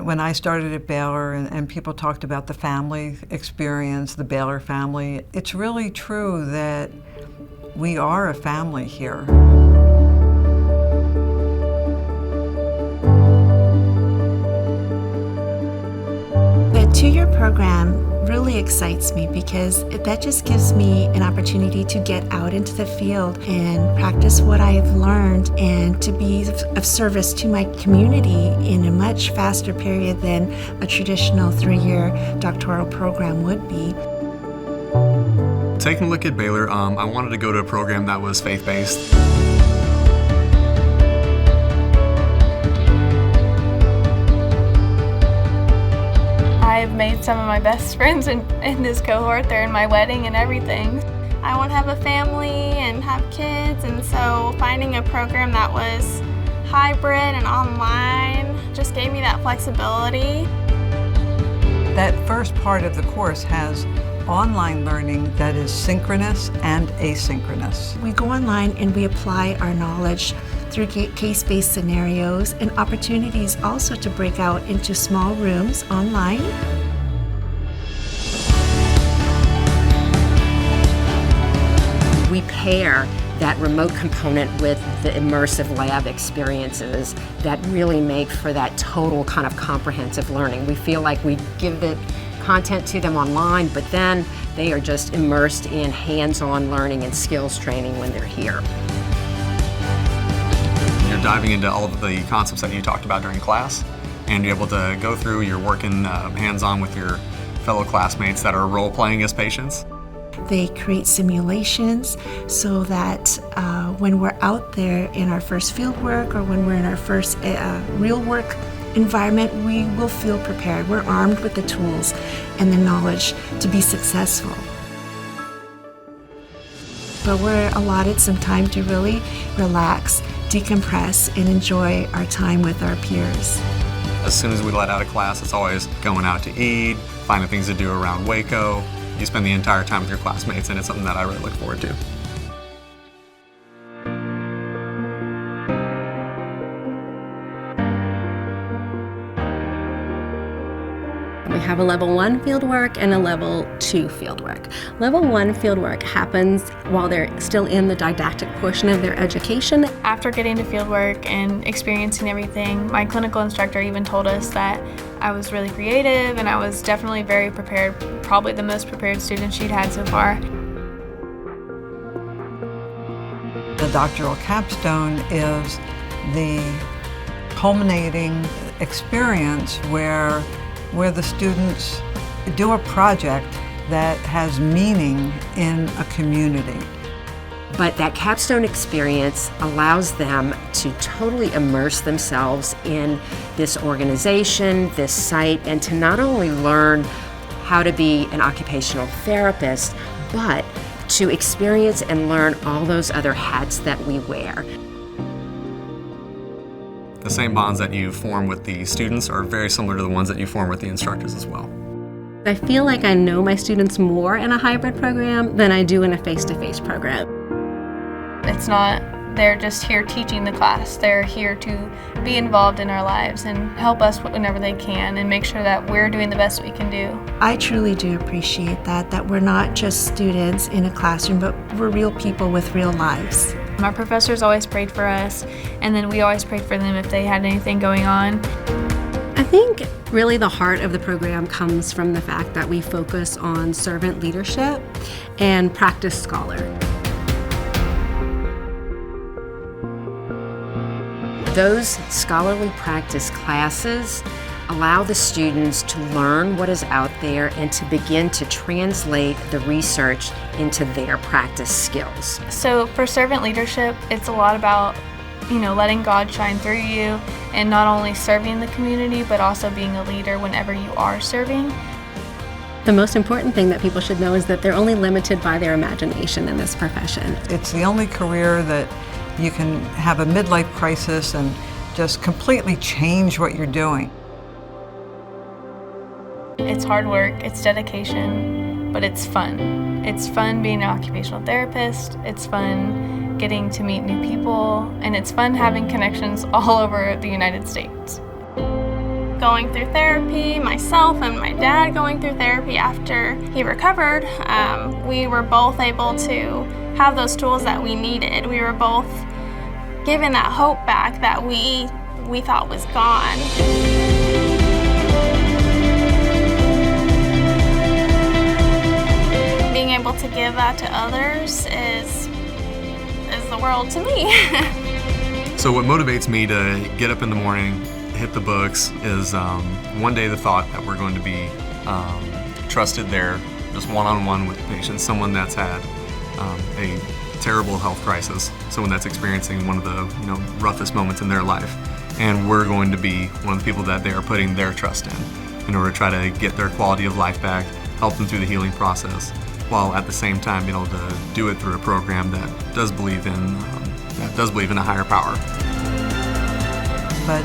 when I started at Baylor and people talked about the family experience, the Baylor family, it's really true that we are a family here. The two-year program really excites me because that just gives me an opportunity to get out into the field and practice what I've learned and to be of service to my community in a much faster period than a traditional 3-year doctoral program would be. Taking a look at Baylor, I wanted to go to a program that was faith-based. I've made some of my best friends in this cohort. They're in my wedding and everything. I want to have a family and have kids, and so finding a program that was hybrid and online just gave me that flexibility. That first part of the course has online learning that is synchronous and asynchronous. We go online and we apply our knowledge through case-based scenarios and opportunities also to break out into small rooms online. We pair that remote component with the immersive lab experiences that really make for that total kind of comprehensive learning. We feel like we give the content to them online, but then they are just immersed in hands-on learning and skills training when they're here. You're diving into all of the concepts that you talked about during class, and you're able to go through, you're working hands-on with your fellow classmates that are role-playing as patients. They create simulations so that when we're out there in our first field work or when we're in our first real work environment, we will feel prepared. We're armed with the tools and the knowledge to be successful. But we're allotted some time to really relax, decompress, and enjoy our time with our peers. As soon as we let out of class, it's always going out to eat, finding things to do around Waco. You spend the entire time with your classmates, and it's something that I really look forward to. We have a level 1 fieldwork and a level 2 fieldwork. Level 1 fieldwork happens while they're still in the didactic portion of their education. After getting to fieldwork and experiencing everything, my clinical instructor even told us that I was really creative and I was definitely very prepared, probably the most prepared student she'd had so far. The Doctoral Capstone is the culminating experience where the students do a project that has meaning in a community. But that capstone experience allows them to totally immerse themselves in this organization, this site, and to not only learn how to be an occupational therapist, but to experience and learn all those other hats that we wear. The same bonds that you form with the students are very similar to the ones that you form with the instructors as well. I feel like I know my students more in a hybrid program than I do in a face-to-face program. It's not they're just here teaching the class. They're here to be involved in our lives and help us whenever they can and make sure that we're doing the best we can do. I truly do appreciate that we're not just students in a classroom, but we're real people with real lives. Our professors always prayed for us, and then we always prayed for them if they had anything going on. I think really the heart of the program comes from the fact that we focus on servant leadership and practice scholar. Those scholarly practice classes allow the students to learn what is out there and to begin to translate the research into their practice skills. So for servant leadership, it's a lot about, letting God shine through you and not only serving the community, but also being a leader whenever you are serving. The most important thing that people should know is that they're only limited by their imagination in this profession. It's the only career that you can have a midlife crisis and just completely change what you're doing. It's hard work, it's dedication, but it's fun. It's fun being an occupational therapist, it's fun getting to meet new people, and it's fun having connections all over the United States. going through therapy, myself and my dad going through therapy after he recovered, we were both able to have those tools that we needed. We were both given that hope back that we thought was gone. Being able to give that to others is the world to me. So what motivates me to get up in the morning, hit the books, is one day the thought that we're going to be trusted there, just one-on-one with patients, someone that's had a terrible health crisis, someone that's experiencing one of the roughest moments in their life, and we're going to be one of the people that they are putting their trust in order to try to get their quality of life back, help them through the healing process, while at the same time being able to do it through a program that does believe in a higher power. But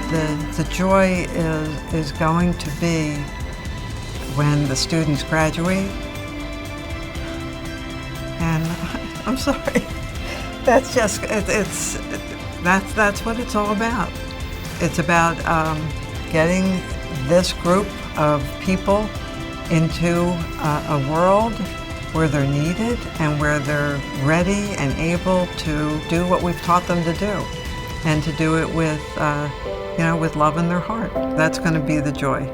the joy is going to be when the students graduate. And I'm sorry, that's just, that's what it's all about. It's about getting this group of people into a world where they're needed and where they're ready and able to do what we've taught them to do, and to do it with love in their heart. That's going to be the joy.